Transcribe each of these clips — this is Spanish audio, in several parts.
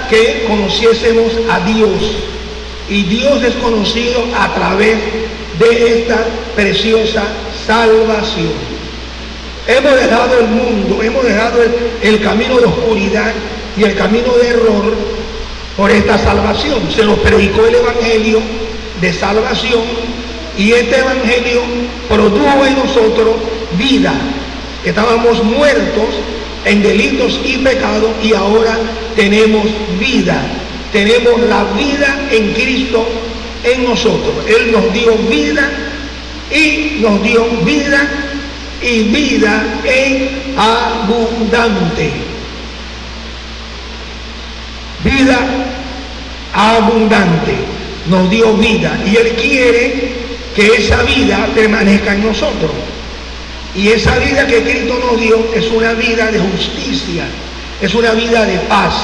que conociésemos a Dios. Y Dios es conocido a través de esta preciosa salvación. Hemos dejado el mundo, hemos dejado el camino de oscuridad y el camino de error por esta salvación. Se nos predicó el evangelio de salvación y este evangelio produjo en nosotros vida. Estábamos muertos en delitos y pecados y ahora tenemos vida. Tenemos la vida en Cristo en nosotros. Él nos dio vida y nos dio vida y vida en abundante. Vida abundante. Nos dio vida y Él quiere que esa vida permanezca en nosotros. Y esa vida que Cristo nos dio es una vida de justicia, es una vida de paz,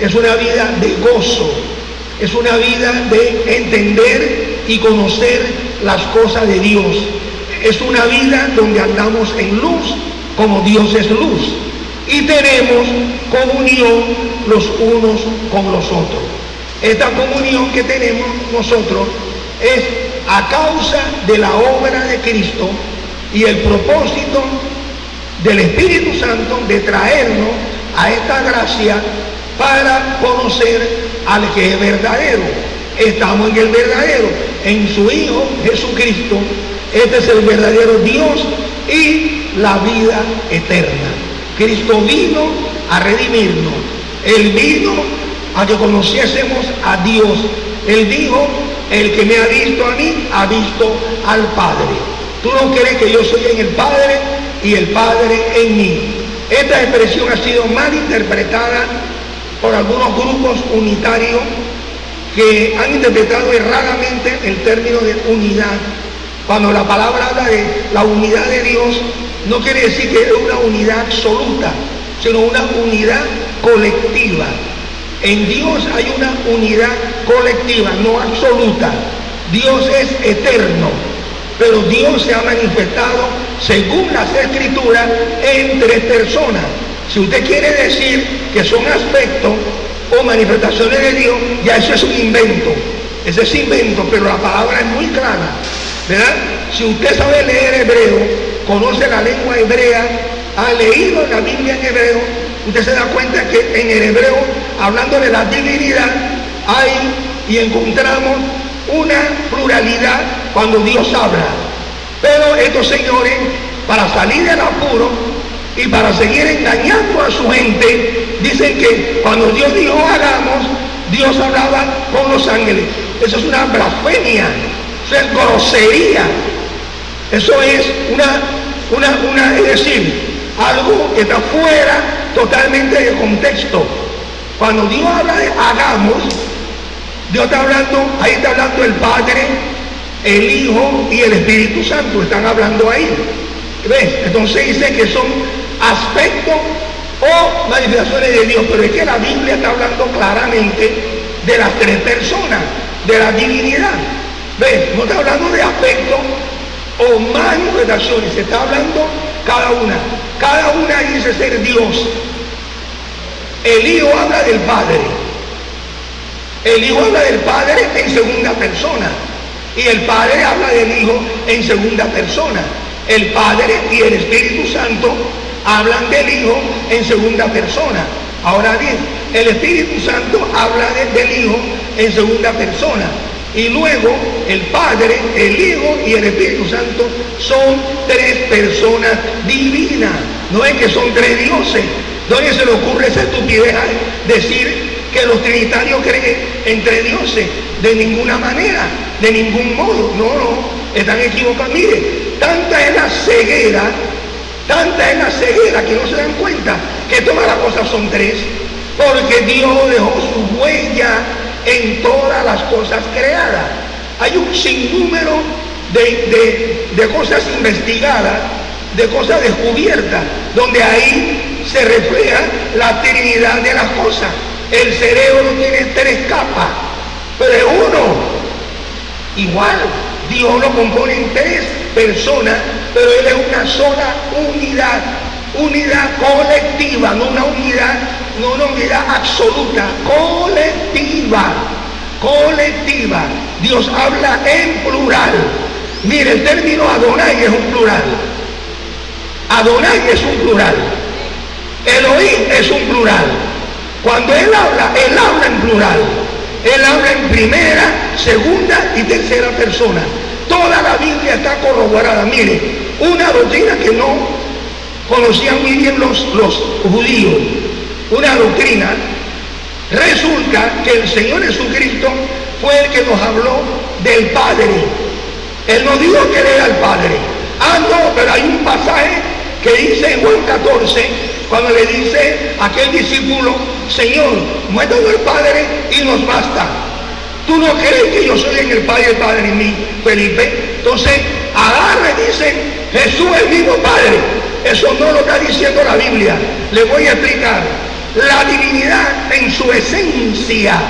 es una vida de gozo, es una vida de entender y conocer las cosas de Dios. Es una vida donde andamos en luz como Dios es luz y tenemos comunión los unos con los otros. Esta comunión que tenemos nosotros es a causa de la obra de Cristo y el propósito del Espíritu Santo de traernos a esta gracia para conocer al que es verdadero. Estamos en el verdadero, en su Hijo Jesucristo. Este es el verdadero Dios y la vida eterna. Cristo vino a redimirnos. Él vino a que conociésemos a Dios. Él dijo: el que me ha visto a mí, ha visto al Padre. Tú no crees que yo soy en el Padre y el Padre en mí. Esta expresión ha sido mal interpretada por algunos grupos unitarios que han interpretado erradamente el término de unidad. Cuando la palabra habla de la unidad de Dios, no quiere decir que es una unidad absoluta, sino una unidad colectiva. En Dios hay una unidad colectiva, no absoluta. Dios es eterno, pero Dios se ha manifestado, según las Escrituras, en tres personas. Si usted quiere decir que son aspectos o manifestaciones de Dios, ya eso es un invento. Ese es invento, pero la palabra es muy clara, ¿verdad? Si usted sabe leer hebreo, conoce la lengua hebrea, ha leído la Biblia en hebreo, usted se da cuenta que en el hebreo, hablando de la divinidad, hay y encontramos una pluralidad cuando Dios habla. Pero estos señores, para salir del apuro y para seguir engañando a su gente, dicen que cuando Dios dijo hagamos, Dios hablaba con los ángeles. Eso es una blasfemia, eso es grosería, eso es es decir, algo que está fuera totalmente de contexto. Cuando Dios habla de hagamos, Dios está hablando, ahí está hablando el Padre, el Hijo y el Espíritu Santo, están hablando ahí. ¿Ves? Entonces dice que son aspectos o manifestaciones de Dios, pero es que la Biblia está hablando claramente de las tres personas, de la divinidad. ¿Ves? No está hablando de aspectos o manifestaciones, se está hablando cada una. Cada una dice ser Dios. El Hijo habla del Padre. El Hijo habla del Padre en segunda persona. Y el Padre habla del Hijo en segunda persona. El Padre y el Espíritu Santo hablan del Hijo en segunda persona. Ahora bien, el Espíritu Santo habla del Hijo en segunda persona. Y luego el Padre, el Hijo y el Espíritu Santo son tres personas divinas. No es que son tres dioses. ¿No se le ocurre esa estupidez decir que los trinitarios creen en tres dioses? De ninguna manera, de ningún modo. No, están equivocados. Mire, tanta es la ceguera que no se dan cuenta que todas las cosas son tres, porque Dios dejó su huella en todas las cosas creadas. Hay un sinnúmero de cosas investigadas, de cosas descubiertas, donde ahí se refleja la trinidad de las cosas. El cerebro tiene tres capas, pero es uno. Igual, Dios lo compone en tres personas, pero Él es una sola unidad colectiva, no una unidad no una unidad absoluta, colectiva. Colectiva. Dios habla en plural. Mire, el término Adonai es un plural. Adonai es un plural. Elohim es un plural. Cuando Él habla en plural. Él habla en primera, segunda y tercera persona. Toda la Biblia está corroborada. Mire, una doctrina que no conocían muy bien los judíos, una doctrina, resulta que el Señor Jesucristo fue el que nos habló del Padre. Él nos dijo que Él era el Padre. No, pero hay un pasaje que dice en Juan 14, cuando le dice a aquel discípulo: Señor, muéstranos el Padre y nos basta. ¿Tú no crees que yo soy en el Padre y el Padre en mí, Felipe? Entonces, agarra y dice: Jesús es el mismo Padre. Eso no lo está diciendo la Biblia. Le voy a explicar. La divinidad en su esencia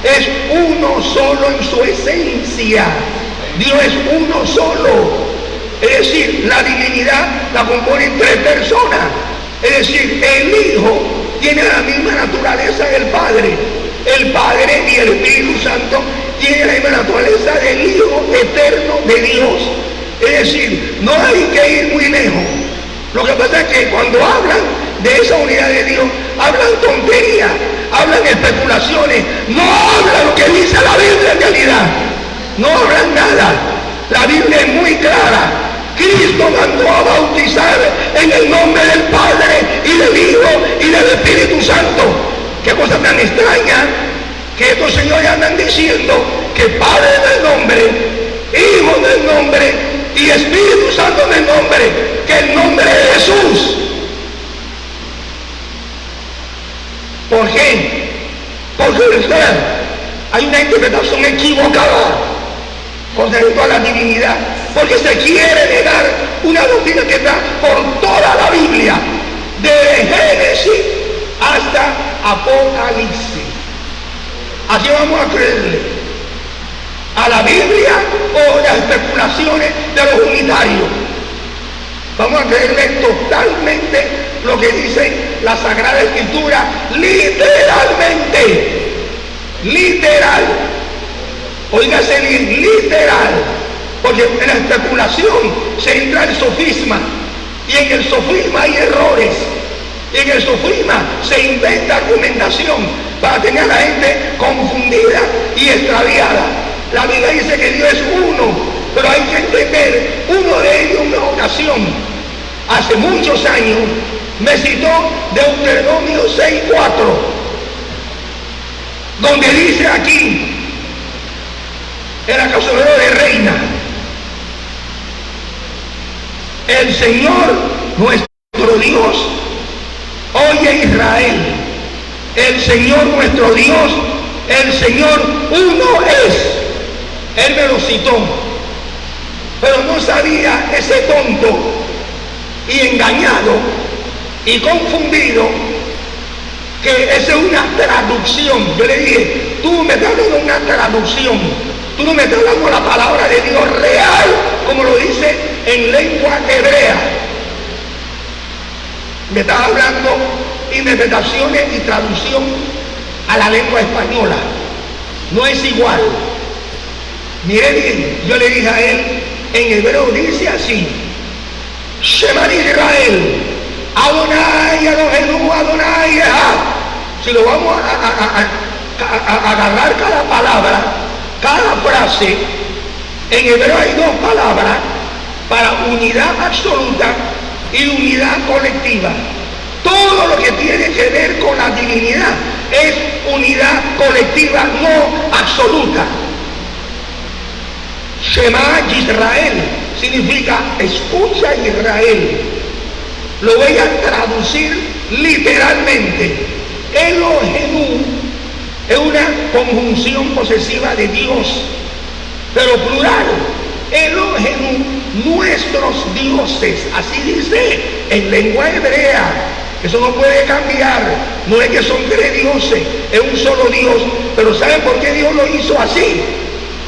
es uno solo en su esencia. Dios es uno solo. Es decir, la divinidad la componen tres personas. Es decir, el Hijo tiene la misma naturaleza que el Padre. El Padre y el Espíritu Santo tienen la misma naturaleza del Hijo eterno de Dios. Es decir, no hay que ir muy lejos. Lo que pasa es que cuando hablan de esa unidad de Dios, hablan tonterías, hablan especulaciones, no hablan lo que dice la Biblia en realidad. No hablan nada. La Biblia es muy clara. Cristo mandó a bautizar en el nombre del Padre y del Hijo y del Espíritu Santo. Qué cosa tan extraña que estos señores andan diciendo que Padre del nombre, Hijo del nombre y Espíritu Santo del nombre, que el nombre es Jesús. ¿Por qué? Porque hay una interpretación equivocada con respecto a la divinidad, porque se quiere negar una doctrina que está por toda la Biblia, de Génesis hasta Apocalipsis. Así vamos a creerle a la Biblia o las especulaciones de los unitarios. Vamos a creerle totalmente lo que dice la Sagrada Escritura, literalmente, literal. Óigase bien, literal, porque en la especulación se entra el sofisma, y en el sofisma hay errores, y en el sofisma se inventa argumentación para tener a la gente confundida y extraviada. La Biblia dice que Dios es uno, pero hay que entender, uno de ellos en una ocasión, hace muchos años, me citó Deuteronomio 6:4, donde dice aquí, en la causalero de Reina: el Señor nuestro Dios, oye Israel, el Señor nuestro Dios, el Señor uno es. Él me lo citó, pero no sabía ese tonto y engañado y confundido que esa es una traducción. Yo le dije: tú me estás dando una traducción, tú no me estás dando la palabra de Dios real, como lo dice en lengua hebrea. Me estás hablando interpretaciones y traducción a la lengua española. No es igual. Mire bien, yo le dije a él, en hebreo dice así: Shema Israel, Adonai, Elohenu, Adonai, Echad. Si lo vamos a agarrar cada palabra, cada frase, en hebreo hay dos palabras para unidad absoluta y unidad colectiva. Todo lo que tiene que ver con la divinidad es unidad colectiva, no absoluta. Shema Israel significa escucha Israel. Lo voy a traducir literalmente. Elohenu es una conjunción posesiva de Dios, pero plural. Elohenu, nuestros dioses, así dice en lengua hebrea. Eso no puede cambiar. No es que son tres dioses, es un solo Dios. Pero ¿saben por qué Dios lo hizo así?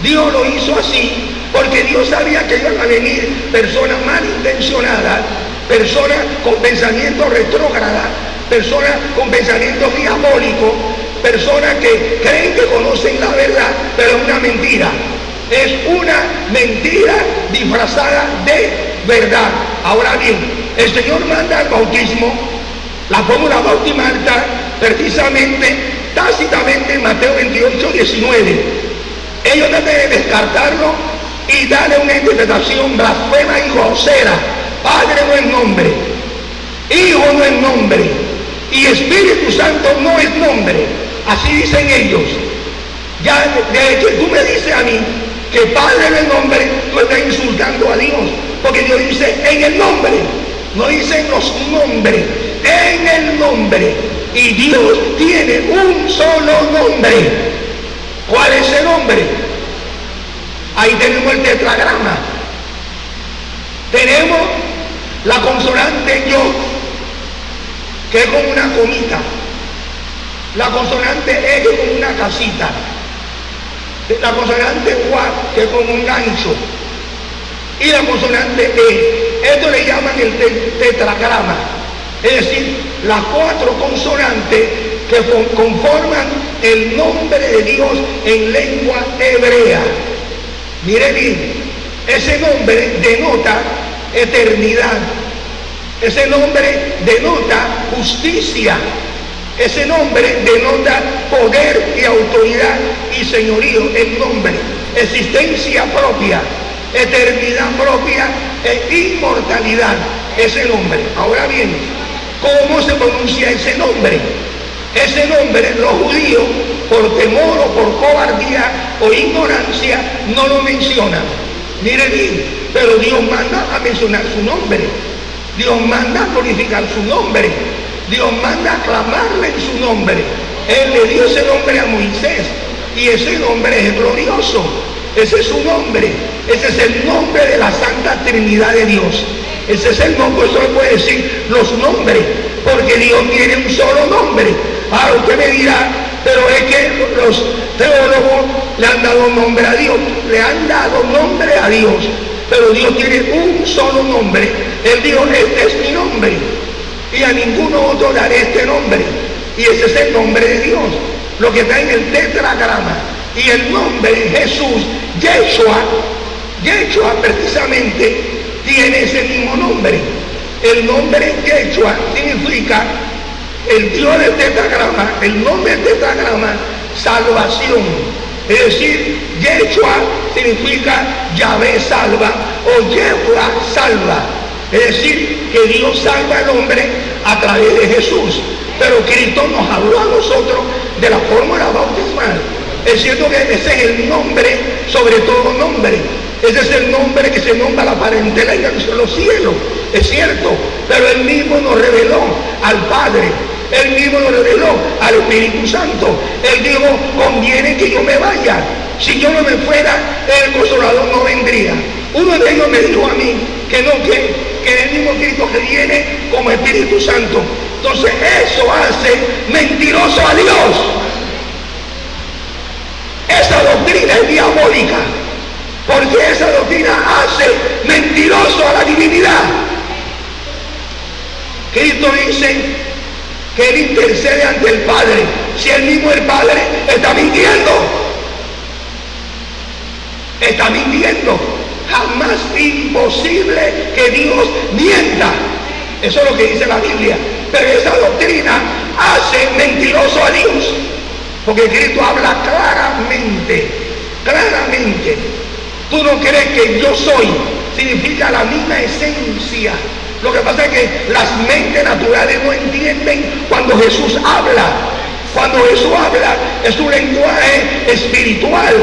Dios lo hizo así porque Dios sabía que iban a venir personas malintencionadas, personas con pensamiento retrógrada, personas con pensamientos diabólicos, personas que creen que conocen la verdad, pero es una mentira. Es una mentira disfrazada de verdad. Ahora bien, el Señor manda el bautismo, la fórmula bautismal está precisamente, tácitamente en Mateo 28, 19. Ellos tratan de descartarlo y darle una interpretación blasfema y grosera. Padre no es nombre, Hijo no es nombre, y Espíritu Santo no es nombre. Así dicen ellos. Ya de hecho tú me dices a mí que Padre no es nombre, tú estás insultando a Dios, porque Dios dice en el nombre, no dice en los nombres, en el nombre. Y Dios tiene un solo nombre. ¿Cuál es ese nombre? Ahí tenemos el tetragrama. Tenemos la consonante Yod, que es como una comita. La consonante E, que es como una casita. La consonante Wa, que es como un gancho. Y la consonante E. Esto le llaman el tetragrama. Es decir, las 4 consonantes que conforman el nombre de Dios en lengua hebrea. Mire bien, ese nombre denota eternidad. Ese nombre denota justicia. Ese nombre denota poder y autoridad y señorío. El nombre, existencia propia, eternidad propia e inmortalidad. Ese nombre. Ahora bien, ¿cómo se pronuncia ese nombre? Ese nombre los judíos, por temor o por cobardía o ignorancia, no lo mencionan. Mire bien, pero Dios manda a mencionar su nombre. Dios manda a glorificar su nombre. Dios manda a clamarle en su nombre. Él le dio ese nombre a Moisés y ese nombre es glorioso. Ese es su nombre. Ese es el nombre de la Santa Trinidad de Dios. Ese es el nombre, eso le puede decir los nombres, porque Dios tiene un solo nombre. Ahora usted me dirá, pero es que los teólogos le han dado nombre a Dios, le han dado nombre a Dios, pero Dios tiene un solo nombre. Él dijo, este es mi nombre, y a ninguno otro daré este nombre, y ese es el nombre de Dios, lo que está en el tetragrama. Y el nombre Jesús, Yeshua precisamente tiene ese mismo nombre. El nombre Yeshua significa el Dios del tetragrama, el nombre del tetragrama, salvación. Es decir, Yeshua significa Yahvé salva o Yehua salva. Es decir, que Dios salva al hombre a través de Jesús. Pero Cristo nos habló a nosotros de la fórmula bautismal. Es cierto que ese es el nombre sobre todo nombre. Ese es el nombre que se nombra la parentela en los cielos. Es cierto, pero Él mismo nos reveló al Padre. Él mismo nos reveló al Espíritu Santo. Él dijo, conviene que yo me vaya. Si yo no me fuera, el Consolador no vendría. Uno de ellos me dijo a mí que no, que el mismo Cristo que viene como Espíritu Santo. Entonces eso hace mentiroso a Dios. Esa doctrina es diabólica, porque esa doctrina hace mentiroso a la divinidad. Cristo dice que Él intercede ante el Padre. Si Él mismo el Padre está mintiendo, está mintiendo. Jamás imposible que Dios mienta. Eso es lo que dice la Biblia. Pero esa doctrina hace mentiroso a Dios, porque Cristo habla claramente. Tú no crees que yo soy, significa la misma esencia. Lo que pasa es que las mentes naturales no entienden cuando Jesús habla. Cuando Jesús habla es un lenguaje espiritual,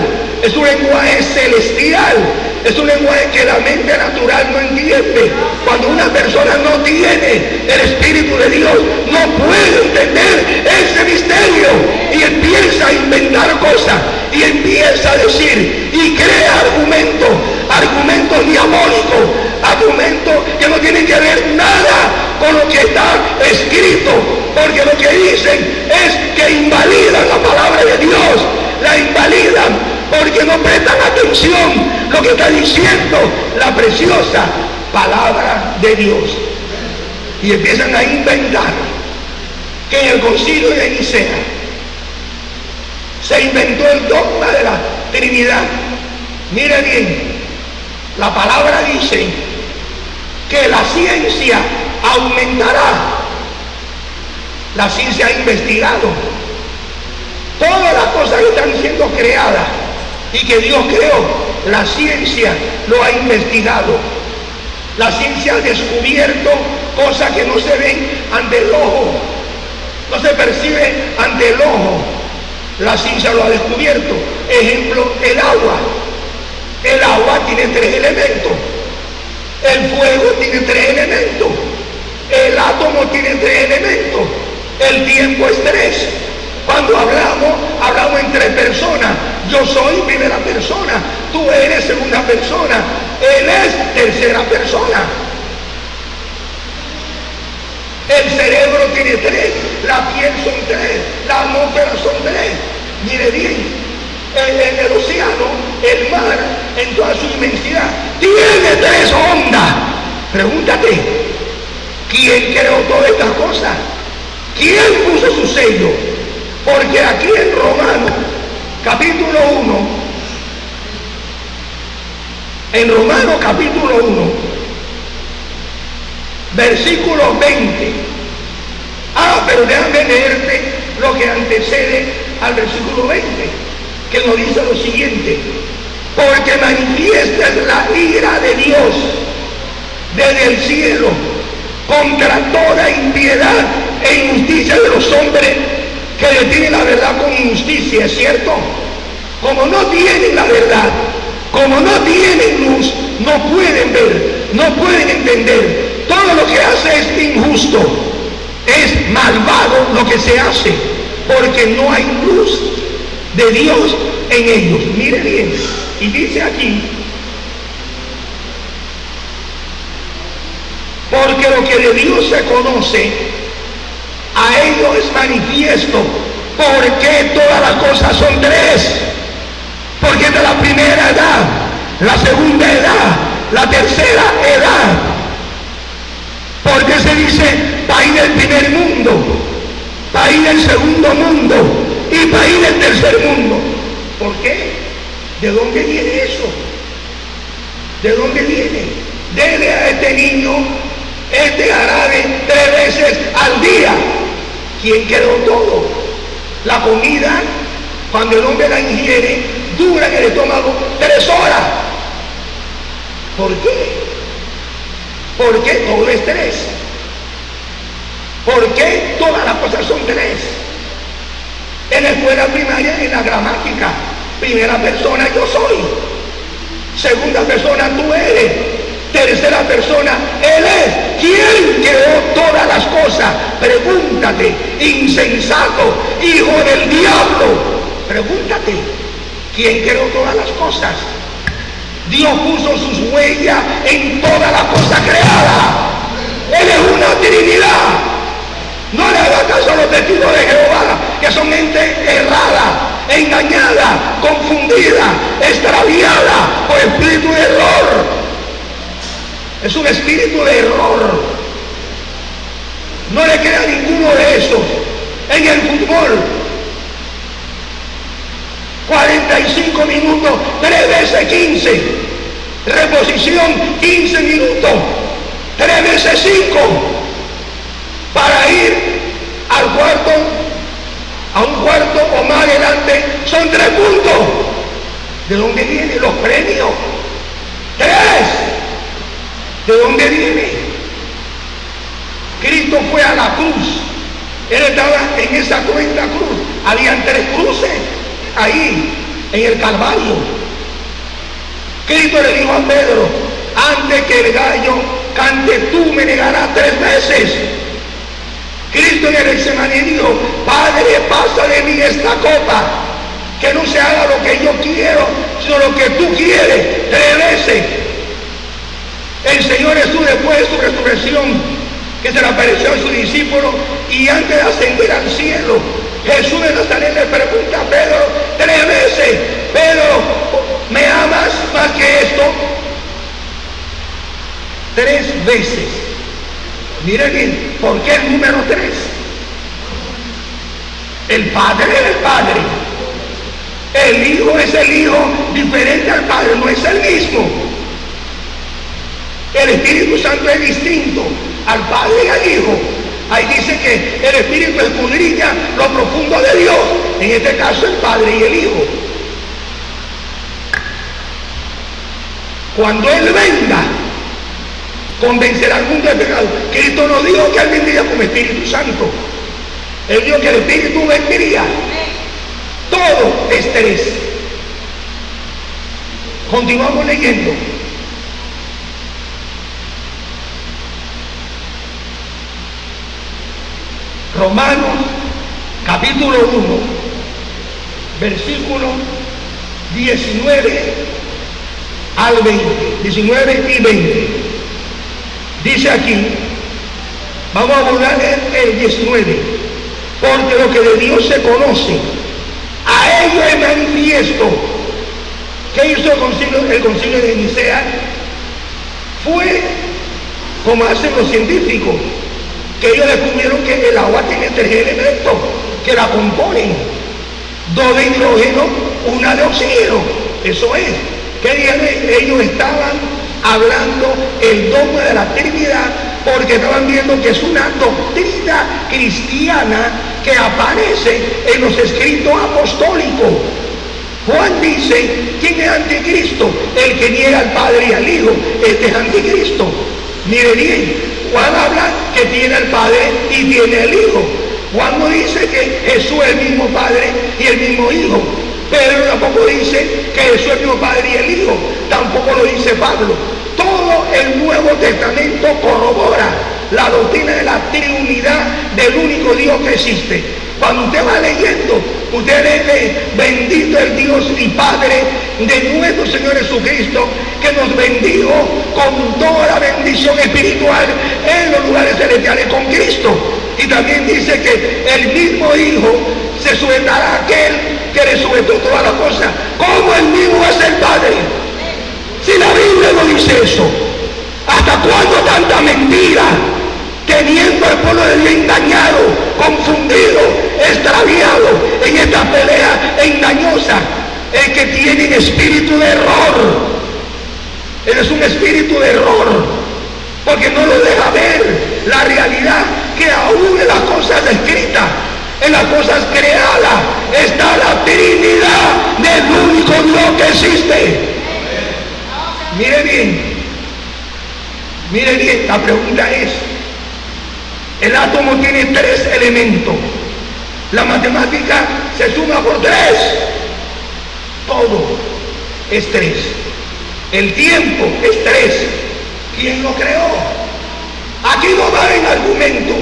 es un lenguaje celestial, es un lenguaje que la mente natural no entiende. Cuando una persona no tiene el Espíritu de Dios, no puede entender ese misterio y empieza a inventar cosas y empieza a decir y crea argumentos diabólicos, argumentos que no tienen que ver nada con lo que está escrito, porque lo que dicen es que invalidan la palabra de Dios, la invalidan porque no prestan atención lo que está diciendo la preciosa palabra de Dios, y empiezan a inventar que en el concilio de Nicea se inventó el dogma de la Trinidad. Mire bien, la palabra dice que la ciencia aumentará. La ciencia ha investigado todas las cosas que están siendo creadas y que Dios creó. La ciencia lo ha investigado. La ciencia ha descubierto cosas que no se ven ante el ojo, no se percibe ante el ojo. La ciencia lo ha descubierto. Ejemplo, el agua. El agua tiene 3 elementos. El fuego tiene 3 elementos. El átomo tiene 3 elementos. El tiempo es 3. Cuando hablamos en 3 personas. Yo soy primera persona, tú eres segunda persona, él es tercera persona. El cerebro tiene 3, la piel son 3, la atmósfera son 3. Mire bien, el océano, el mar, en toda su inmensidad, tiene 3 ondas. Pregúntate, ¿quién creó todas estas cosas? ¿Quién puso su sello? Porque aquí en Romanos, capítulo 1, en Romanos capítulo 1, versículo 20. Pero déjame leerte lo que antecede al versículo 20, que nos dice lo siguiente: porque manifiesta es la ira de Dios desde el cielo contra toda impiedad e injusticia de los hombres que detienen la verdad con injusticia. ¿Es cierto? Como no tienen la verdad, como no tienen luz, no pueden ver, no pueden entender. Todo lo que hace es injusto, es malvado lo que se hace, porque no hay luz de Dios en ellos. Mire bien, y dice aquí: porque lo que de Dios se conoce, a ellos es manifiesto. Porque todas las cosas son 3. Porque de la primera edad, la segunda edad, la tercera edad. Porque se dice país del primer mundo, país del segundo mundo y país del tercer mundo. ¿Por qué? ¿De dónde viene eso? ¿De dónde viene? Dele a este niño este jarabe 3 veces al día. ¿Quién creó todo? La comida, cuando el hombre la ingiere, dura en el estómago 3 horas. ¿Por qué? ¿Por qué todo es 3? ¿Por qué todas las cosas son 3? En la escuela primaria, en la gramática, primera persona yo soy, segunda persona tú eres, tercera persona él es. ¿Quién creó todas las cosas? Pregúntate, insensato, hijo del diablo. Pregúntate, ¿quién creó todas las cosas? Dios puso sus huellas en toda la cosa creada. Él es una Trinidad. No le haga caso a los testigos de Jehová, que son gente errada, engañada, confundida, extraviada por espíritu de error. Es un espíritu de error. No le crea ninguno de esos. En el fútbol, 45 minutos, 3 veces 15. Reposición, 15 minutos, 3 veces 5. Para ir al cuarto, a un cuarto o más adelante, son 3 puntos. ¿De dónde vienen los premios? 3. ¿De dónde viene? Cristo fue a la cruz. Él estaba en esa cruenta cruz. Habían 3 cruces ahí en el Calvario. Cristo le dijo a Pedro: antes que el gallo cante, tú me negarás 3 veces. Cristo en el Getsemaní dijo: Padre, pasa de mí esta copa, que no se haga lo que yo quiero, sino lo que tú quieres. 3 veces. El Señor Jesús, después de su resurrección, que se le apareció a sus discípulos, y antes de ascender al cielo, Jesús de Nazaret le pregunta a Pedro 3 veces: Pedro, ¿me amas más que esto? 3 veces. Mire bien, ¿por qué el número 3? El Padre es el Padre. El Hijo es el Hijo diferente al Padre, no es el mismo. El Espíritu Santo es distinto al Padre y al Hijo. Ahí dice que el Espíritu escudriña lo profundo de Dios. En este caso el Padre y el Hijo. Cuando Él venga, convencerá al mundo de pecado. Cristo no dijo que Él vendría como Espíritu Santo. Él dijo que el Espíritu vendría. Todo es tres. Continuamos leyendo. Romanos capítulo 1, versículo 19 al 20, 19 y 20. Dice aquí, vamos a abordar el 19, porque lo que de Dios se conoce, a ello es manifiesto. ¿Qué hizo el concilio de Nicea? Fue como hacen los científicos, que ellos descubrieron que el agua tiene 3 elementos que la componen: 2 de hidrógeno, 1 de oxígeno. Eso es, que ellos estaban hablando el dogma de la Trinidad, porque estaban viendo que es una doctrina cristiana que aparece en los escritos apostólicos. Juan dice, ¿quién es anticristo? El que niega al Padre y al Hijo. Este es anticristo. Mire bien, Juan habla que tiene al Padre y tiene al Hijo. Juan no dice que Jesús es el mismo Padre y el mismo Hijo. Pedro tampoco dice que Jesús es el mismo Padre y el Hijo. Tampoco lo dice Pablo. Todo el Nuevo Testamento corrobora la doctrina de la Trinidad del único Dios que existe. Cuando usted va leyendo, usted lee, bendito el Dios y Padre de nuestro Señor Jesucristo, que nos bendijo con toda la bendición espiritual en los lugares celestiales con Cristo. Y también dice que el mismo Hijo se sujetará a aquel que le sujetó todas las cosas, como el mismo es el Padre. Si la Biblia no dice eso, ¿hasta cuándo tanta mentira? Teniendo al pueblo de Dios engañado, confundido, extraviado en esta pelea engañosa. El que tiene espíritu de error, él es un espíritu de error, porque no lo deja ver la realidad, que aún en las cosas escritas, en las cosas creadas, está la Trinidad del único Dios que existe. Mire bien, la pregunta es, el átomo tiene 3 elementos, la matemática se suma por 3, todo es 3, el tiempo es 3, ¿quién lo creó? Aquí no va en argumento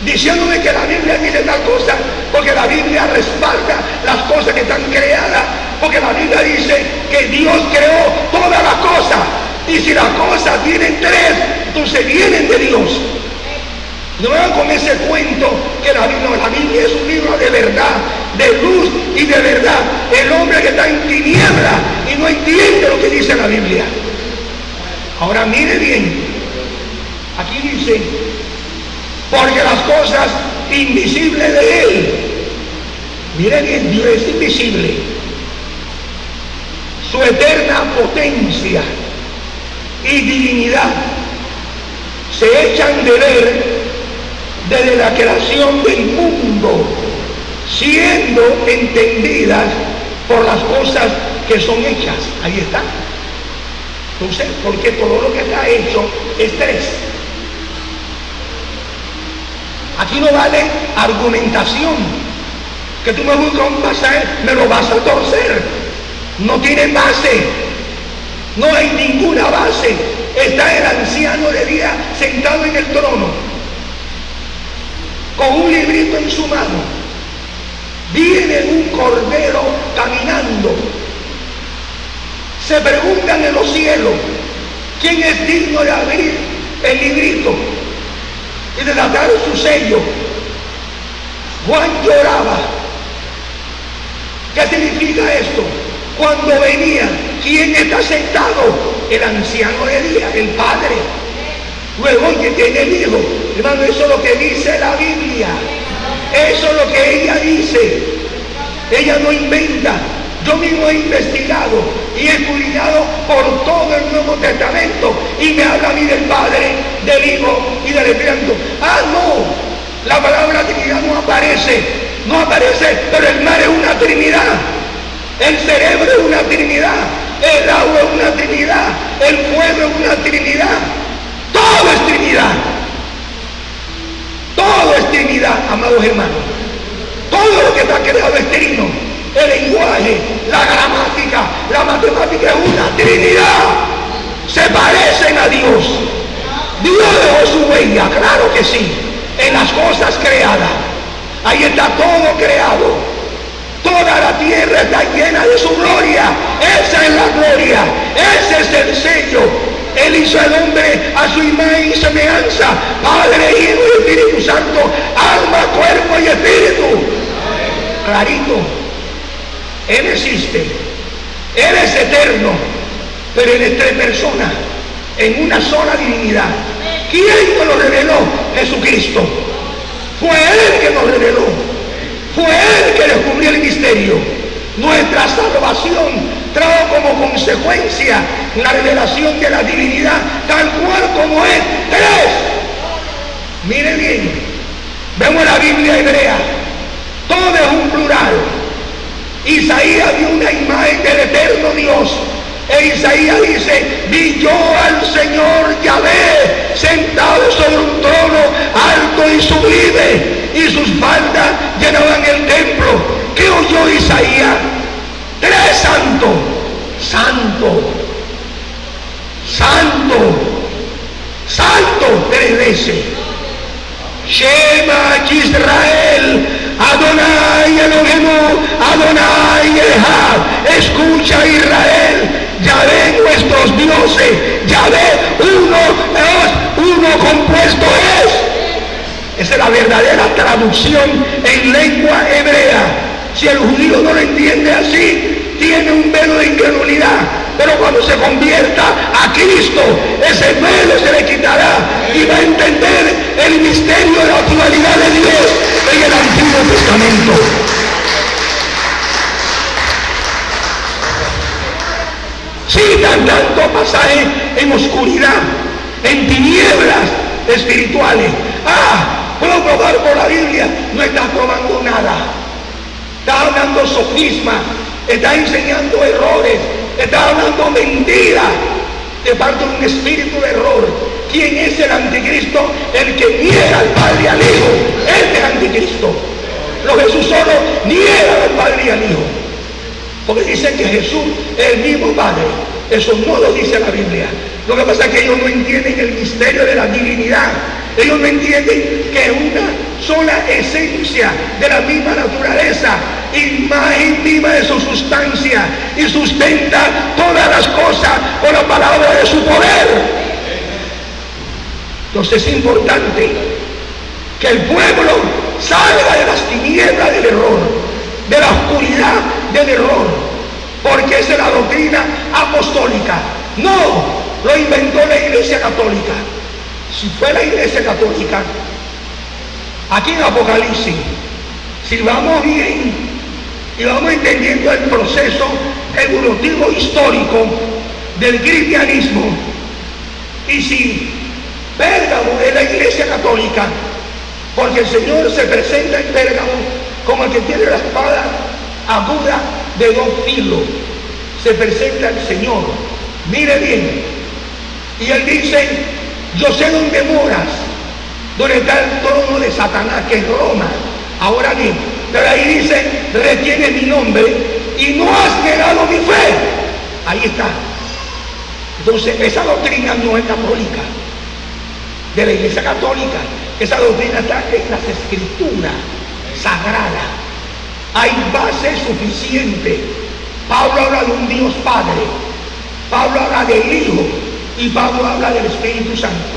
diciéndome que la Biblia dice tal cosa, porque la Biblia respalda las cosas que están creadas, porque la Biblia dice que Dios creó todas las cosas, y si las cosas tienen 3, entonces vienen de Dios. No me van con ese cuento que la Biblia es un libro de verdad, de luz y de verdad. El hombre que está en tiniebla y no entiende lo que dice la Biblia. Ahora mire bien, aquí dice, porque las cosas invisibles de Él, mire bien, Dios es invisible, su eterna potencia y divinidad se echan de ver desde la creación del mundo, siendo entendidas por las cosas que son hechas. Ahí está. Entonces, porque todo lo que está hecho es 3. Aquí no vale argumentación, que tú me buscas un pasaje, me lo vas a torcer. No tiene base, no hay ninguna base. Está el anciano de día sentado en el trono, con un librito en su mano. Viene un cordero caminando. Se preguntan en los cielos, ¿quién es digno de abrir el librito y de sacar su sello? Juan lloraba. ¿Qué significa esto? Cuando venía, ¿quién está sentado? El anciano de día, el Padre. Luego el que tiene el Hijo. Hermano, eso es lo que dice la Biblia. Eso es lo que ella dice. Ella no inventa. Yo mismo he investigado y he escudriñado por todo el Nuevo Testamento y me habla a mí del Padre, del Hijo y del Espíritu. Ah, no, la palabra Trinidad no aparece, pero el mar es una Trinidad, el cerebro es una Trinidad, el agua es una Trinidad, el fuego es una Trinidad, todo es Trinidad, todo es Trinidad, amados hermanos. Todo lo que está creado es trino. El lenguaje, la gramática, la matemática es una Trinidad. Se parecen a Dios. Dios dejó su huella, claro que sí, en las cosas creadas. Ahí está todo creado. Toda la tierra está llena de su gloria. Esa es la gloria. Ese es el sello. Él hizo al hombre a su imagen y semejanza. Padre, Hijo y Espíritu Santo. Alma, cuerpo y espíritu. Clarito. Él existe, Él es eterno, pero Él es tres personas, en una sola divinidad. ¿Quién nos lo reveló? Jesucristo. Fue Él que nos reveló, fue Él que descubrió el misterio. Nuestra salvación trajo como consecuencia la revelación de la divinidad, tal cual como es. Tres. Mire bien, vemos la Biblia hebrea, todo es un plural. Isaías vio una imagen del eterno Dios. E Isaías dice: vi yo al Señor Yahvé sentado sobre un trono alto y sublime, y sus faldas llenaban el templo. ¿Qué oyó Isaías? Tres santos. Santo, santo, santo, tres veces. Shema Israel, Adonai Elohenu, Adonai Echad. Escucha, Israel, Yahvé nuestros dioses, Yahvé uno compuesto es. Esa es la verdadera traducción en lengua hebrea. Si el judío no lo entiende así, tiene un velo de incredulidad. Pero cuando se convierta a Cristo, ese velo se le quitará y va a entender el misterio de la pluralidad de Dios en el Antiguo Testamento. Citan tanto pasaje en oscuridad, en tinieblas espirituales. Puedo probar por la Biblia. No estás probando nada. Estás hablando sofisma, estás enseñando errores, estás hablando mentira de parte de un espíritu de error. ¿Quién es el anticristo? El que niega al Padre y al Hijo. Él es el anticristo. Pero Jesús solo niega al Padre y al Hijo, porque dice que Jesús es el mismo Padre. Eso no lo dice la Biblia. Lo que pasa es que ellos no entienden el misterio de la divinidad. Ellos no entienden que es una sola esencia de la misma naturaleza, imagen viva de su sustancia, y sustenta todas las cosas con la palabra de su poder. Entonces es importante que el pueblo salga de las tinieblas del error, de la oscuridad del error, porque esa es la doctrina apostólica. No lo inventó la Iglesia Católica. Si fue la Iglesia Católica, aquí en Apocalipsis, si vamos bien y vamos entendiendo el proceso evolutivo histórico del cristianismo, y si Pérgamo es la Iglesia Católica, porque el Señor se presenta en Pérgamo como el que tiene la espada aguda de dos filos. Se presenta el Señor, mire bien, y Él dice: yo sé dónde moras, donde está el trono de Satanás, que es Roma. Ahora bien, pero ahí dice: retiene mi nombre y no has negado mi fe. Ahí está. Entonces esa doctrina no es católica, de la Iglesia Católica. Esa doctrina está en las Escrituras sagradas. Hay base suficiente. Pablo habla de un Dios Padre, Pablo habla del Hijo, y Pablo habla del Espíritu Santo.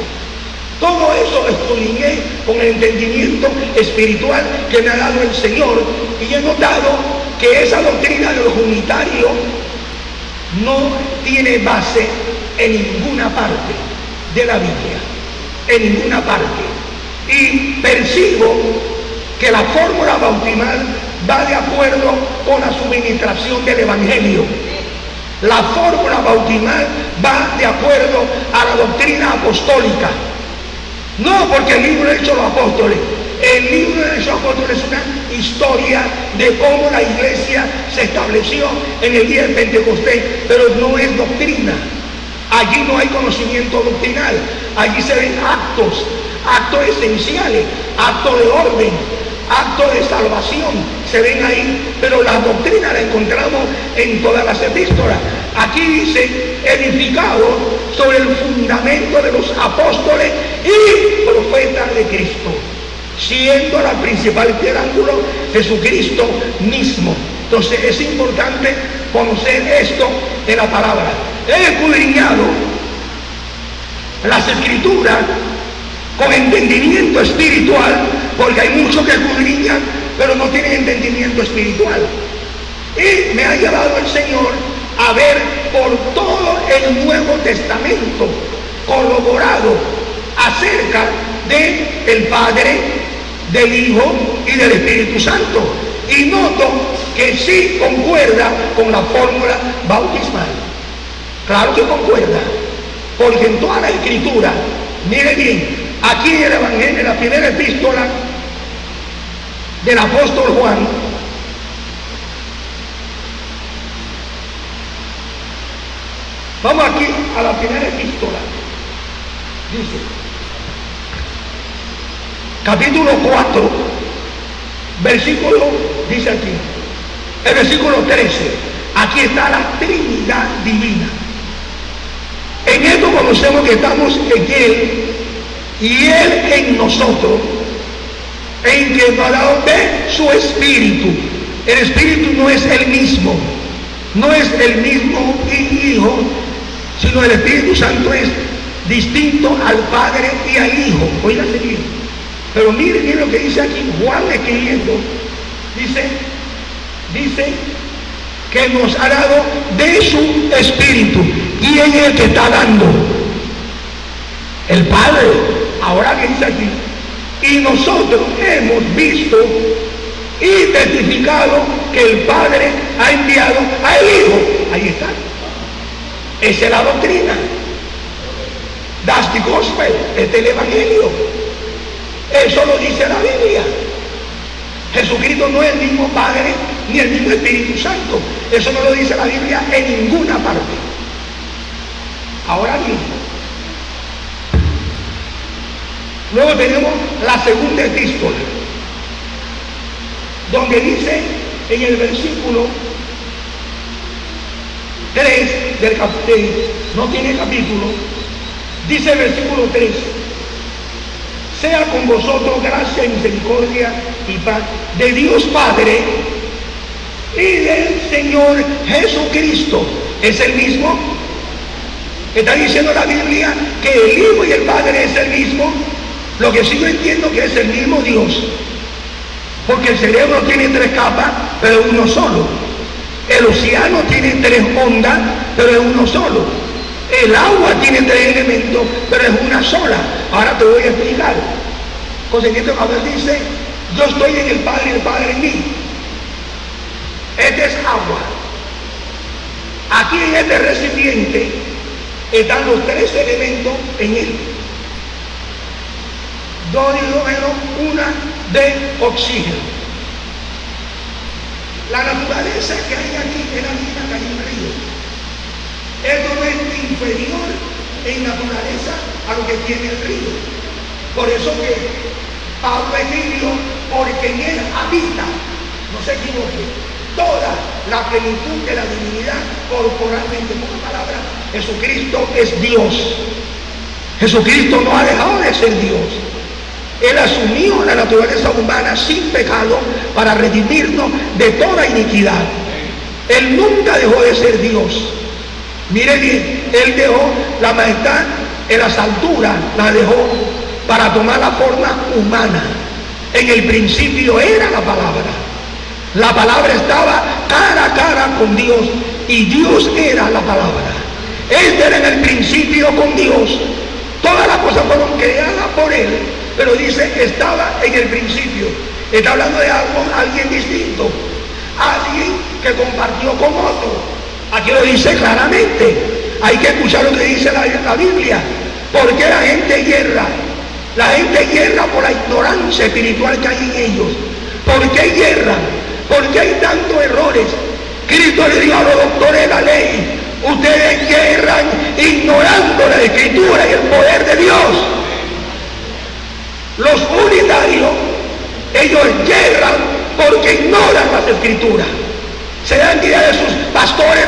Todo eso lo escudriñé con el entendimiento espiritual que me ha dado el Señor, y he notado que esa doctrina de los unitarios no tiene base en ninguna parte de la Biblia, en ninguna parte. Y percibo que la fórmula bautismal va de acuerdo con la suministración del Evangelio. La fórmula bautismal va de acuerdo a la doctrina apostólica. No porque el libro de Hechos de los Apóstoles. El libro de Hechos de los Apóstoles es una historia de cómo la iglesia se estableció en el día del Pentecostés, pero no es doctrina. Allí no hay conocimiento doctrinal. Allí se ven actos esenciales, actos de orden, actos de salvación, se ven ahí, pero la doctrina la encontramos en todas las epístolas. Aquí dice, edificado sobre el fundamento de los apóstoles y profetas de Cristo, siendo la principal piedra angular Jesucristo mismo. Entonces es importante conocer esto en la palabra. He escudriñado las escrituras con entendimiento espiritual, porque hay muchos que escudriñan pero no tienen entendimiento espiritual, y me ha llevado el Señor a ver por todo el Nuevo Testamento corroborado acerca de el Padre, del Hijo y del Espíritu Santo, y noto que sí concuerda con la fórmula bautismal. Claro que concuerda, porque en toda la escritura, mire bien, aquí en el Evangelio, en la primera epístola del apóstol Juan, vamos aquí a la primera epístola, dice, capítulo 4, versículo, dice aquí, el versículo 13, aquí está la Trinidad divina. En esto conocemos que estamos en Él y Él en nosotros, en que nos ha dado de su Espíritu. El Espíritu no es el mismo, no es el mismo Hijo, sino el Espíritu Santo es distinto al Padre y al Hijo. Óigase bien. Pero miren lo que dice aquí Juan escribiendo. Dice que nos ha dado de su Espíritu. ¿Quién es el que está dando? El Padre. Ahora que dice aquí, y nosotros hemos visto y testificado que el Padre ha enviado al Hijo. Ahí está. Esa es la doctrina. That's the gospel. Este es el Evangelio. Eso lo dice la Biblia. Jesucristo no es el mismo Padre ni el mismo Espíritu Santo. Eso no lo dice la Biblia en ninguna parte. Ahora bien, luego tenemos la segunda epístola, donde dice en el versículo 3 del capítulo, no tiene capítulo, dice el versículo 3, sea con vosotros gracia y misericordia y paz de Dios Padre y del Señor Jesucristo. ¿Es el mismo? Está diciendo la Biblia que el Hijo y el Padre es el mismo. Lo que sí yo entiendo que es el mismo Dios, porque el cerebro tiene 3 capas, pero es uno solo. El océano tiene 3 ondas, pero es uno solo. El agua tiene 3 elementos, pero es una sola. Ahora te voy a explicar. Consiguiente, cuando él dice, yo estoy en el Padre y el Padre en mí. Este es agua. Aquí en este recipiente están los 3 elementos en él. 2 de hidrógeno, 1 de oxígeno. La naturaleza que hay aquí es la misma que hay en el río. Esto no es inferior en naturaleza a lo que tiene el río. Por eso que Pablo escribió, porque en él habita, no se equivoque, toda la plenitud de la divinidad corporalmente. En una palabra, Jesucristo es Dios. Jesucristo no ha dejado de ser Dios. Él asumió la naturaleza humana sin pecado para redimirnos de toda iniquidad. Él nunca dejó de ser Dios. Mire bien, Él dejó la majestad en las alturas, la dejó para tomar la forma humana. En el principio era la palabra. La palabra estaba cara a cara con Dios y Dios era la palabra. Él era en el principio con Dios. Todas las cosas fueron creadas por Él, pero dice, estaba en el principio. Está hablando de alguien distinto, alguien que compartió con otro. Aquí lo dice claramente. Hay que escuchar lo que dice la Biblia. ¿Por qué la gente hierra? La gente hierra por la ignorancia espiritual que hay en ellos. ¿Por qué hierran? ¿Por qué hay tantos errores? Cristo le dijo a los doctores de la ley: ustedes hierran ignorando la Escritura y el poder de Dios. Los unitarios, ellos hierran porque ignoran las Escrituras. Se dan idea de sus pastores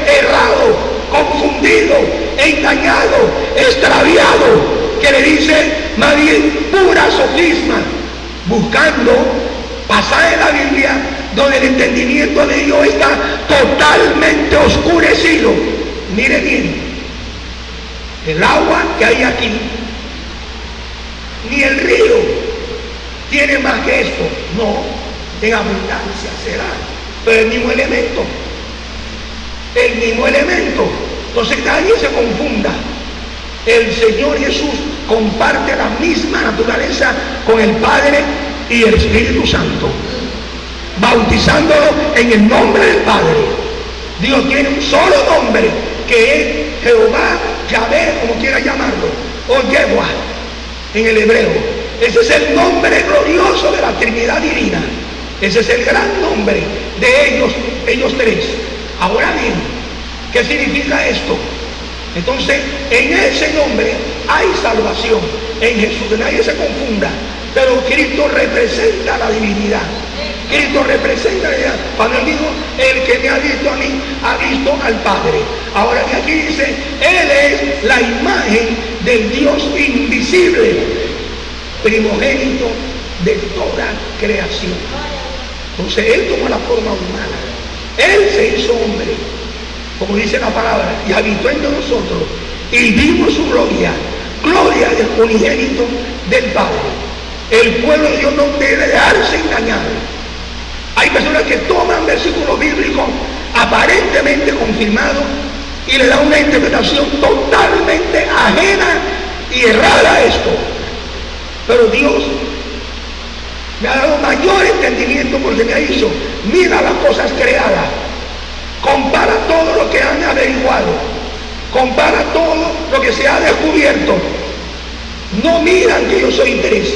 errados, confundidos, engañados, extraviados, que le dicen más bien pura sofisma, buscando pasajes en la Biblia donde el entendimiento de Dios está totalmente oscurecido. Mire bien, el agua que hay aquí, ni el río tiene más que esto. No, en abundancia será, pero el mismo elemento. Entonces nadie se confunda. El Señor Jesús comparte la misma naturaleza con el Padre y el Espíritu Santo, bautizándolo en el nombre del Padre. Dios tiene un solo nombre, que es Jehová, Yahvé, como quiera llamarlo, o Yehová en el hebreo. Ese es el nombre glorioso de la Trinidad Divina. Ese es el gran nombre de ellos tres. Ahora bien, ¿qué significa esto? Entonces, en ese nombre hay salvación, en Jesús, que nadie se confunda. Pero Cristo representa la divinidad. Cristo representa la divinidad. Cuando él dijo: el que me ha visto a mí, ha visto al Padre. Ahora que aquí dice: él es la imagen del Dios invisible, primogénito de toda creación. Entonces él tomó la forma humana, él se hizo hombre, como dice la palabra, y habitó entre nosotros, y vimos su gloria, gloria del unigénito del Padre. El pueblo de Dios no debe dejarse engañar. Hay personas que toman versículos bíblicos aparentemente confirmados y le dan una interpretación totalmente ajena y errada a esto. Pero Dios me ha dado mayor entendimiento, porque me ha dicho: mira las cosas creadas, compara todo lo que han averiguado, compara todo lo que se ha descubierto. No miran que yo soy tres,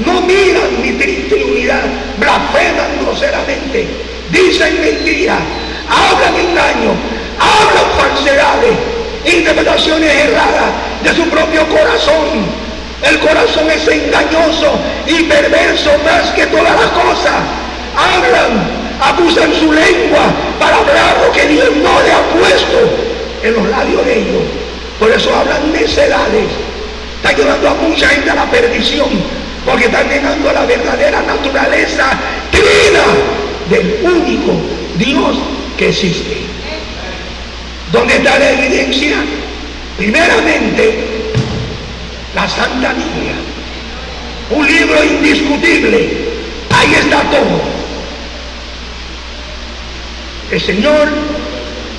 no miran mi triste unidad, blasfeman groseramente, dicen mentiras, hablan engaño, hablan falsedades, interpretaciones erradas de su propio corazón. El corazón es engañoso y perverso más que todas las cosas. Hablan, acusan su lengua para hablar lo que Dios no le ha puesto en los labios de ellos. Por eso hablan necedades. Está llevando a mucha gente a la perdición, porque están negando la verdadera naturaleza trina del único Dios que existe. ¿Dónde está la evidencia? Primeramente, la Santa Biblia, un libro indiscutible. Ahí está todo. El Señor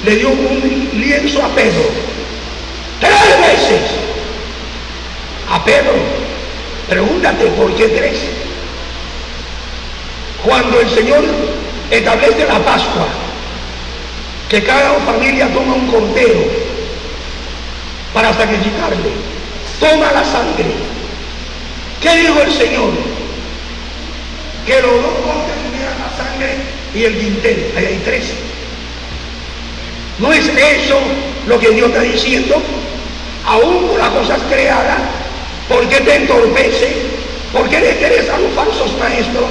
le dio un lienzo a Pedro 3 veces. A Pedro, pregúntate por qué 3. Cuando el Señor establece la Pascua, que cada familia toma un cordero para sacrificarle, toma la sangre. ¿Qué dijo el Señor? Que los 2 cortes tuvieran la sangre y el dintel. Ahí hay 3. ¿No es eso lo que Dios está diciendo? Aún con las cosas creadas, ¿por qué te entorpece? ¿Por qué le crees a los falsos maestros?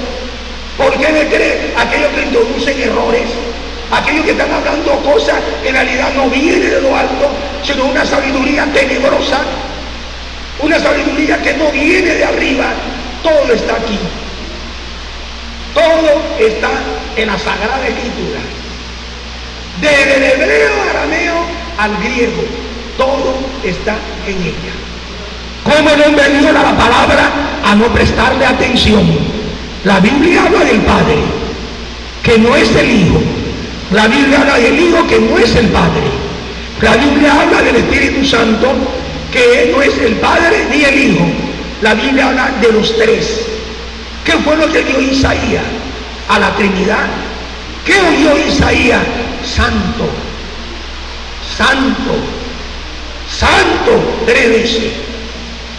¿Por qué le crees a aquellos que introducen errores? Aquellos que están hablando cosas que en realidad no vienen de lo alto, sino una sabiduría tenebrosa, una sabiduría que no viene de arriba. Todo está aquí. Todo está en la Sagrada Escritura. Desde el hebreo, arameo al griego, todo está en ella. ¿Cómo no hemos venido a la palabra a no prestarle atención? La Biblia habla del Padre, que no es el Hijo. La Biblia habla del Hijo, que no es el Padre. La Biblia habla del Espíritu Santo, que no es el Padre ni el Hijo. La Biblia habla de los 3. ¿Qué fue lo que vio Isaías? A la Trinidad. ¿Qué oyó Isaías? Santo, santo, santo, 3 veces.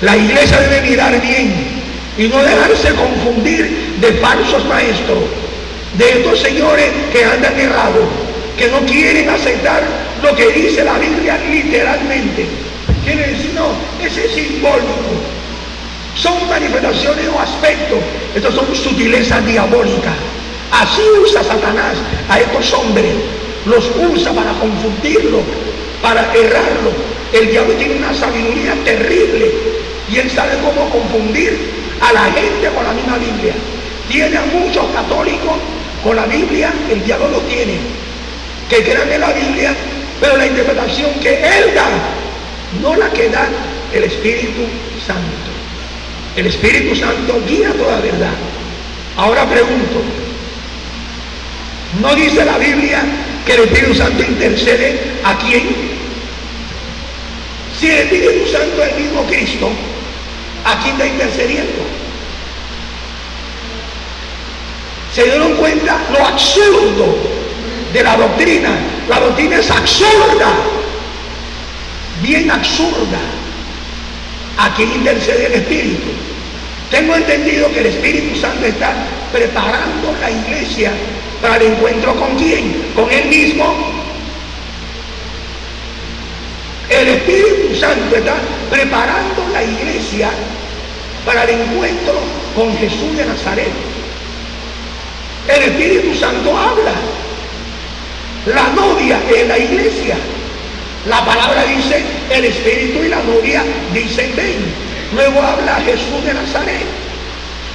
La iglesia debe mirar bien y no dejarse confundir de falsos maestros, de estos señores que andan errados, que no quieren aceptar lo que dice la Biblia literalmente. Quieren decir, no, ese es simbólico. Son manifestaciones o aspectos. Estos son sutilezas diabólicas. Así usa Satanás a estos hombres. Los usa para confundirlos, para errarlos. El diablo tiene una sabiduría terrible y él sabe cómo confundir a la gente con la misma Biblia. Tiene a muchos católicos con la Biblia, el diablo lo tiene, que crean en la Biblia, pero la interpretación que él da, no la que da el Espíritu Santo. El Espíritu Santo guía toda verdad. Ahora pregunto, ¿no dice la Biblia que el Espíritu Santo intercede a quién? Si el Espíritu Santo es el mismo Cristo, ¿a quién está intercediendo? ¿Se dieron cuenta lo absurdo de la doctrina? La doctrina es absurda, bien absurda. ¿A quién intercede el Espíritu? Tengo entendido que el Espíritu Santo está preparando la iglesia para el encuentro con quién, con él mismo. El Espíritu Santo está preparando la iglesia para el encuentro con Jesús de Nazaret. El Espíritu Santo habla. La novia es la iglesia. La palabra dice, el Espíritu y la novia dicen ven. Luego habla Jesús de Nazaret,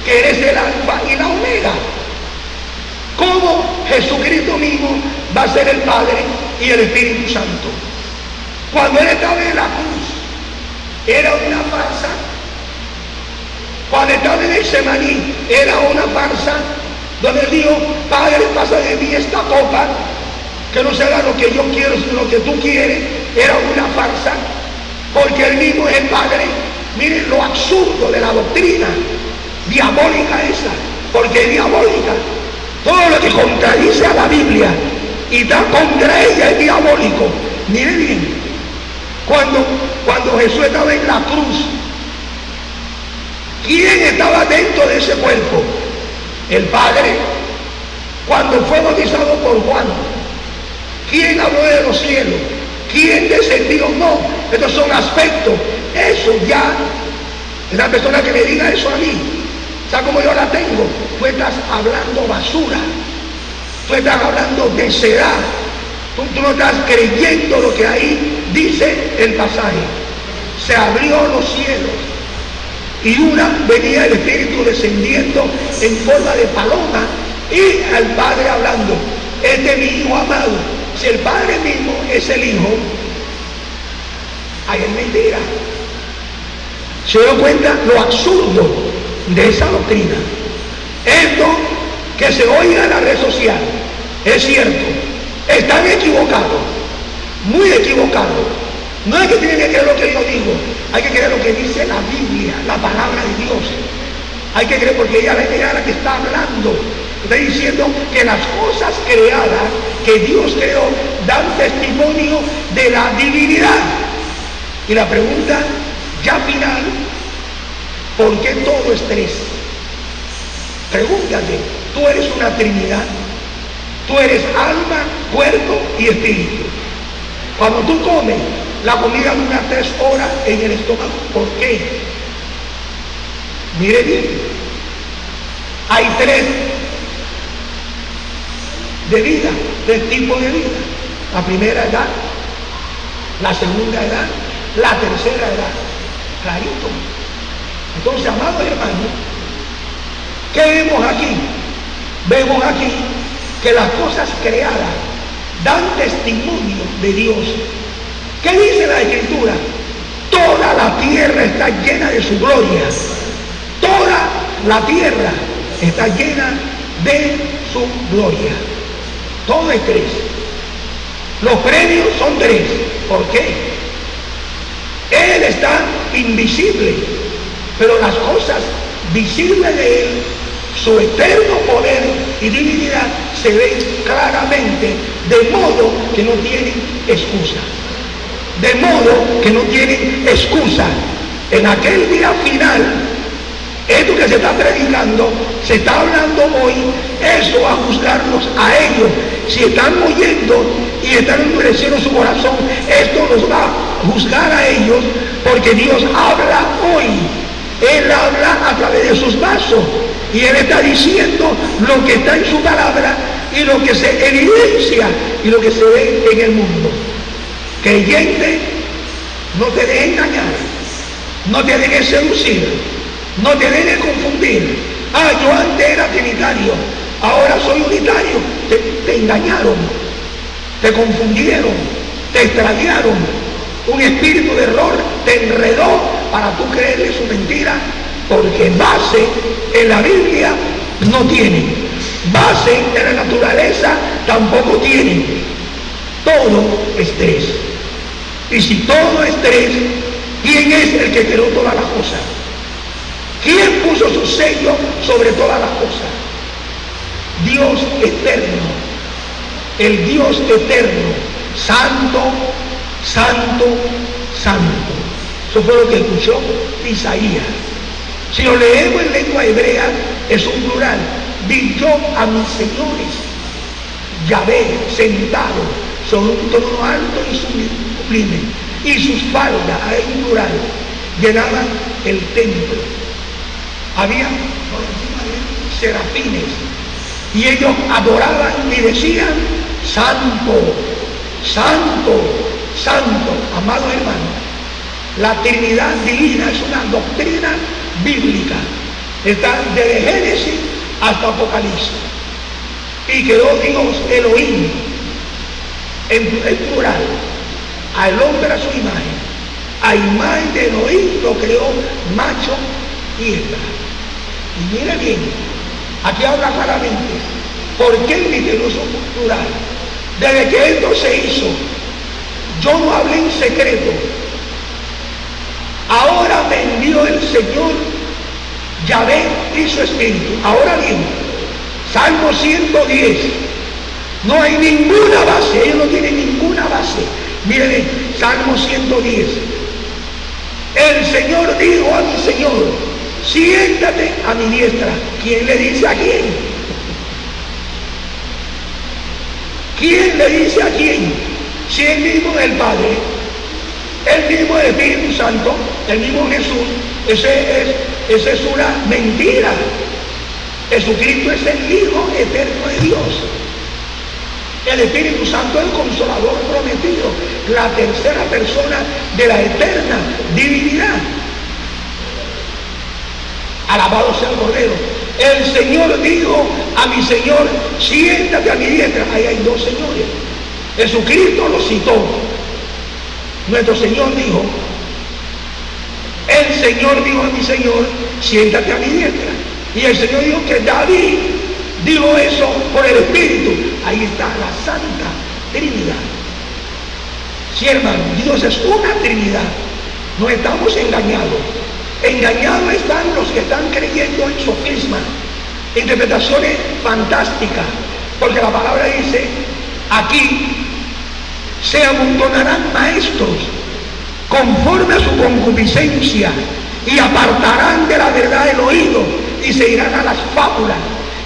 que eres el alfa y la omega. ¿Cómo Jesucristo mismo va a ser el Padre y el Espíritu Santo? Cuando él estaba en la cruz, era una farsa. Cuando estaba en el Getsemaní, era una farsa, donde él dijo, Padre, pasa de mí esta copa, que no se haga lo que yo quiero, sino lo que tú quieres. Era una farsa, porque él mismo es el Padre. Miren lo absurdo de la doctrina diabólica esa, porque es diabólica. Todo lo que contradice a la Biblia y está contra ella es diabólico. Miren bien, cuando Jesús estaba en la cruz, ¿quién estaba dentro de ese cuerpo? El Padre. Cuando fue bautizado por Juan, ¿quién habló de los cielos? ¿Quién descendió? No, estos son aspectos. Eso ya, la persona que me diga eso a mí, ¿sabes cómo yo la tengo? Tú estás hablando basura, tú estás hablando de necedad, tú no estás creyendo lo que ahí dice el pasaje. Se abrió los cielos y venía el Espíritu descendiendo en forma de paloma y al Padre hablando. Este es mi Hijo amado. Si el Padre mismo es el Hijo, ahí es mentira. ¿Se dio cuenta lo absurdo de esa doctrina? Esto que se oiga en la red social es cierto, están equivocados, muy equivocados. No es que tienen que creer lo que yo digo, hay que creer lo que dice la Biblia, la palabra de Dios. Hay que creer porque ella es la que está hablando. Está diciendo que las cosas creadas que Dios creó dan testimonio de la divinidad. Y la pregunta ya final, ¿por qué todo es tres? Pregúntate, tú eres una Trinidad, tú eres alma, cuerpo y espíritu. Cuando tú comes, la comida dura 3 horas en el estómago. ¿Por qué? Mire bien, hay 3 de vida, 3 tipos de vida. La primera edad, la segunda edad, la tercera edad. Clarito. Entonces, amados hermanos, ¿qué vemos aquí? Vemos aquí que las cosas creadas dan testimonio de Dios. ¿Qué dice la Escritura? Toda la tierra está llena de su gloria. Toda la tierra está llena de su gloria. Todo es 3. Los premios son 3. ¿Por qué? Él está invisible, pero las cosas visibles de él su eterno poder y divinidad se ven claramente, de modo que no tienen excusa. De modo que no tienen excusa. En aquel día final, esto que se está predicando, se está hablando hoy, eso va a juzgarlos a ellos. Si están oyendo y están endureciendo su corazón, esto los va a juzgar a ellos, porque Dios habla hoy. Él habla a través de sus vasos y Él está diciendo lo que está en su palabra y lo que se evidencia y lo que se ve en el mundo. Creyente, no te dejes engañar, no te dejes seducir, no te dejes confundir. Yo antes era trinitario, ahora soy unitario. Te engañaron, te confundieron, te extraviaron. Un espíritu de error te enredó para tú creerle su mentira, porque base en la Biblia no tienen, base en la naturaleza tampoco tienen. Todo es tres. Y si todo es tres, ¿quién es el que creó todas las cosas? ¿Quién puso su sello sobre todas las cosas? Dios eterno, el Dios eterno, santo, santo, santo. Eso fue lo que escuchó Isaías. Si lo leemos en lengua hebrea, es un plural. Vi yo a mis señores, Yahvé, sentado sobre un trono alto y sublime, y sus faldas, hay un plural, llenaban el templo. Había por encima de él serafines, y ellos adoraban y decían: santo, santo, santo. Amados hermanos, la Trinidad divina es una doctrina bíblica. Está desde Génesis hasta Apocalipsis. Y quedó Dios Elohim en plural, al hombre a su imagen. A imagen de Elohim lo creó macho y hembra. Y mira bien, aquí habla claramente por qué el misterioso plural. Desde que esto se hizo, yo no hablé en secreto. Ahora me envió el Señor Yahvé y su Espíritu. Ahora bien, Salmo 110, no hay ninguna base, ellos no tienen ninguna base. Miren, Salmo 110, el Señor dijo a mi Señor: siéntate a mi diestra. ¿Quién le dice a quién? ¿Quién le dice a quién? Si él mismo es el Padre, el mismo es el Espíritu Santo, el mismo Jesús. Esa es una mentira. Jesucristo es el Hijo eterno de Dios. El Espíritu Santo es el Consolador prometido, la tercera persona de la eterna divinidad. Alabado sea el Cordero. El Señor dijo a mi Señor: siéntate a mi diestra. Ahí hay dos señores. Jesucristo lo citó. Nuestro Señor dijo: el Señor dijo a mi Señor: siéntate a mi diestra. Y el Señor dijo que David dijo eso por el Espíritu. Ahí está la Santa Trinidad. Sí, hermano, Dios es una Trinidad. No estamos engañados. Engañados están los que están creyendo en sofisma, interpretaciones fantásticas, porque la palabra dice: aquí se amontonarán maestros conforme a su concupiscencia y apartarán de la verdad el oído y se irán a las fábulas.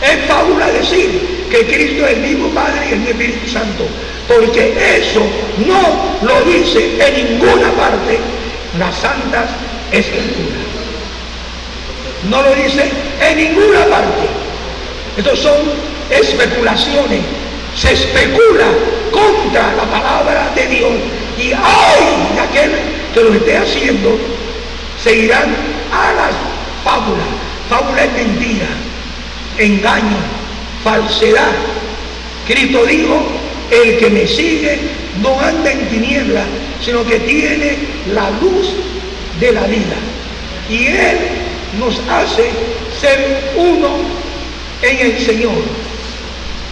Es fábula decir que Cristo es el mismo Padre y el mismo Espíritu Santo, porque eso no lo dice en ninguna parte las Santas Escrituras. No lo dice en ninguna parte. Estos son especulaciones. Se especula contra la palabra de Dios, y ¡ay! de aquel que lo esté haciendo, se irán a las fábulas. Fábula es mentira, engaño, falsedad. Cristo dijo: el que me sigue no anda en tinieblas, sino que tiene la luz de la vida. Y Él nos hace ser uno en el Señor.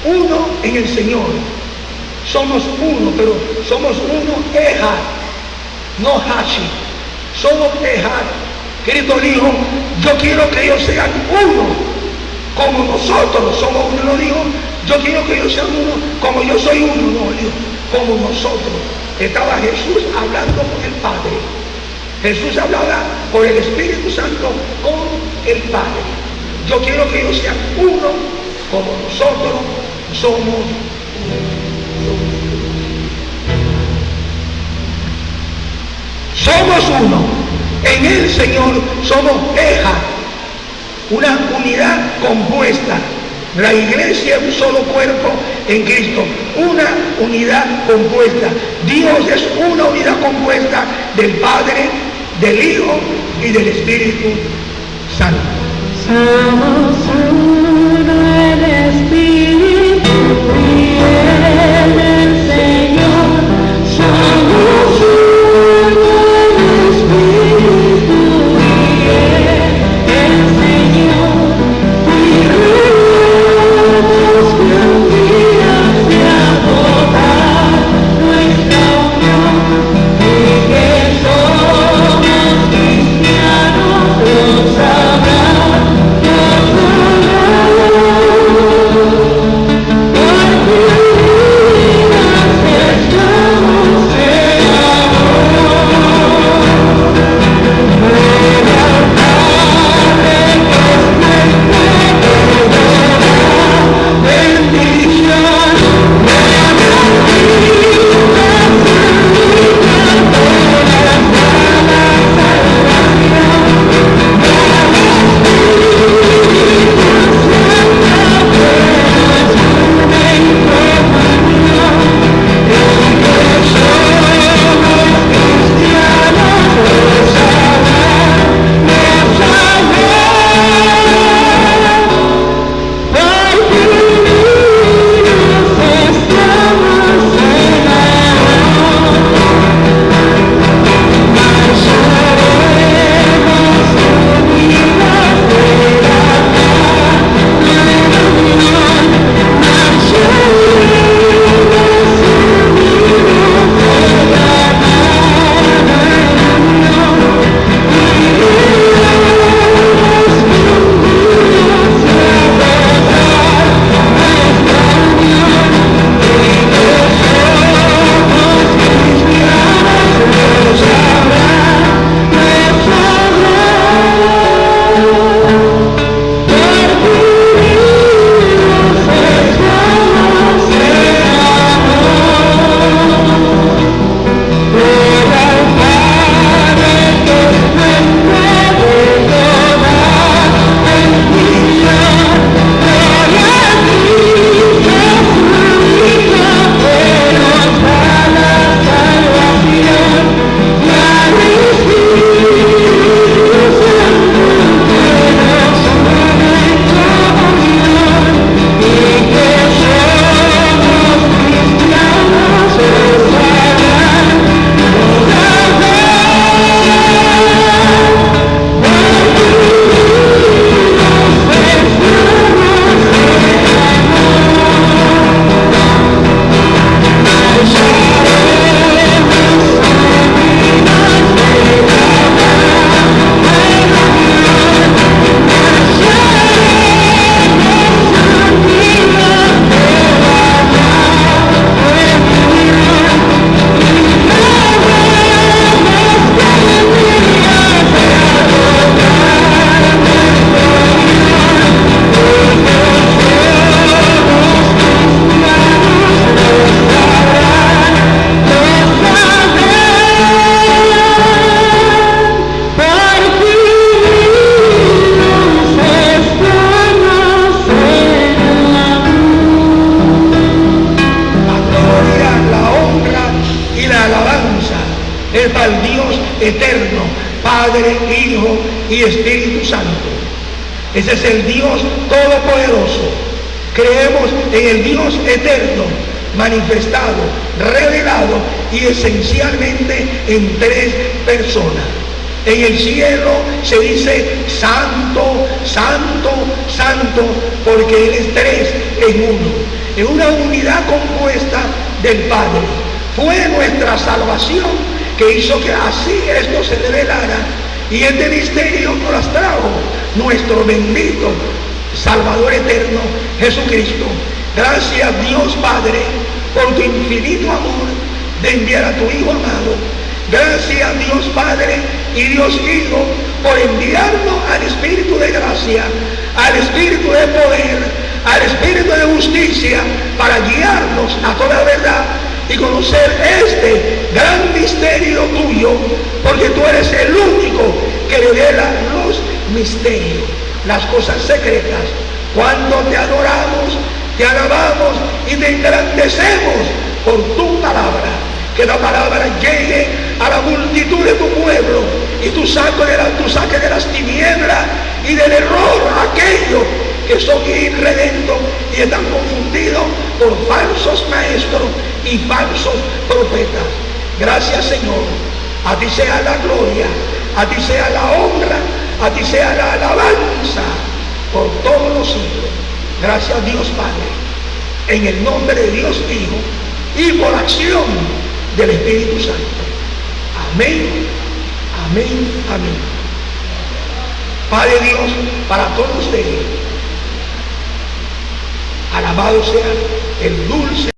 Uno en el Señor. Somos uno, pero somos uno Ejad, no Hashi. Somos Ejad. Cristo dijo: yo quiero que ellos sean uno, como nosotros somos uno, no dijo, yo quiero que ellos sean uno, como yo soy uno, no, dijo, como nosotros. Estaba Jesús hablando con el Padre. Jesús hablaba por el Espíritu Santo con el Padre. Yo quiero que ellos sean uno, como nosotros somos uno. Somos uno. En el Señor somos eja, una unidad compuesta. La iglesia es un solo cuerpo en Cristo, una unidad compuesta. Dios es una unidad compuesta del Padre, del Hijo y del Espíritu Santo. Somos uno en Espíritu y en el Señor. Somos uno en Espíritu y en el Señor. Y ruegamos que un día sea total nuestra unión y que somos cristianos, lo sabrán. Al Dios eterno, Padre, Hijo y Espíritu Santo. Ese es el Dios todopoderoso. Creemos en el Dios eterno, manifestado, revelado y esencialmente en tres personas. En el cielo se dice santo, santo, santo, porque Él es tres en uno, en una unidad compuesta del Padre. Fue nuestra salvación que hizo que así esto se revelara, y este misterio nos las trajo nuestro bendito Salvador eterno, Jesucristo. Gracias Dios Padre por tu infinito amor de enviar a tu Hijo amado. Gracias Dios Padre y Dios Hijo por enviarnos al Espíritu de gracia, al Espíritu de poder, al Espíritu de justicia, para guiarnos a toda verdad y conocer este gran misterio tuyo, porque tú eres el único que revela los misterios, las cosas secretas. Cuando te adoramos, te alabamos y te engrandecemos por tu palabra. Que la palabra llegue a la multitud de tu pueblo y tú saques de las tinieblas y del error a aquellos que son irredentos y están confundidos por falsos maestros y falsos profetas. Gracias Señor, a ti sea la gloria, a ti sea la honra, a ti sea la alabanza por todos los siglos. Gracias Dios Padre, en el nombre de Dios Hijo y por acción del Espíritu Santo. Amén, amén, amén. Padre Dios, para todos ustedes, alabado sea el dulce